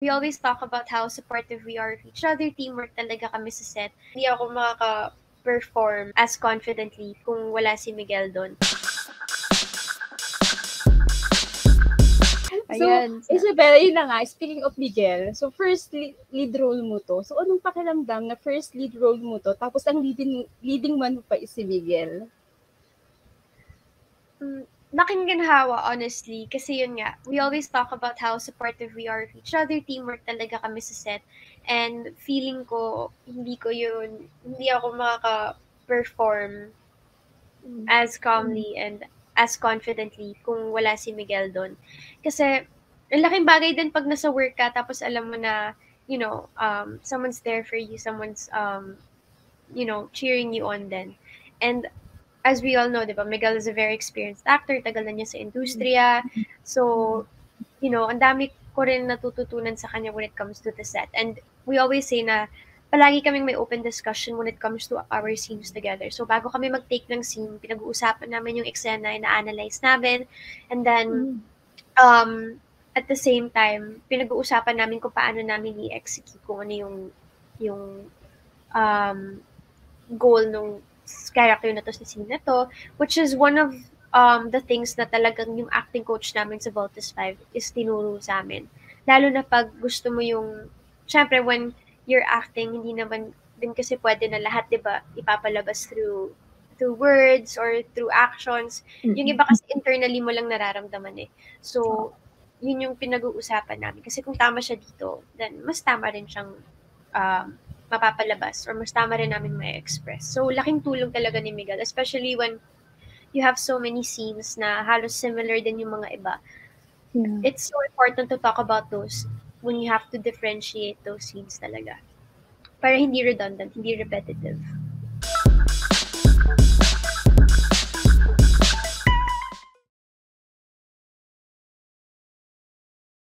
We always talk about how supportive we are of each other. Teamwork talaga kami sa set. Hindi ako makaka-perform as confidently kung wala si Miguel doon. So, Isabel, yun na nga, speaking of Miguel, so first lead role mo to. So, anong pakiramdam na first lead role mo to, tapos ang leading man mo pa is si Miguel? Laking ginhawa, honestly. Kasi yun nga, we always talk about how supportive we are of each other. Teamwork talaga kami sa set. And feeling ko, hindi ako makaka-perform as calmly and as confidently kung wala si Miguel doon. Kasi, ang laking bagay din pag nasa work ka, tapos alam mo na, someone's there for you, someone's, cheering you on then. And as we all know, di ba, Miguel is a very experienced actor, tagal na niya sa industriya. So, ang dami ko rin natututunan sa kanya when it comes to the set. And we always say na palagi kaming may open discussion when it comes to our scenes together. So, bago kami mag-take ng scene, pinag-uusapan namin yung eksena, na-analyze namin. And then, at the same time, pinag-uusapan namin kung paano namin i-execute, kung ano yung goal nung character na to sa scene na to, which is one of the things na talagang yung acting coach namin sa Voltes 5 is tinuro sa amin. Lalo na pag gusto mo syempre when you're acting, hindi naman din kasi pwede na lahat, di ba, ipapalabas through words or through actions. Yung iba kasi internally mo lang nararamdaman eh. So, yun yung pinag-uusapan namin. Kasi kung tama siya dito, then mas tama rin siyang mapapalabas or mas tama rin namin ma-express. So, laking tulong talaga ni Miguel, especially when you have so many scenes na halos similar din yung mga iba. Yeah. It's so important to talk about those when you have to differentiate those scenes talaga. Para hindi redundant, hindi repetitive.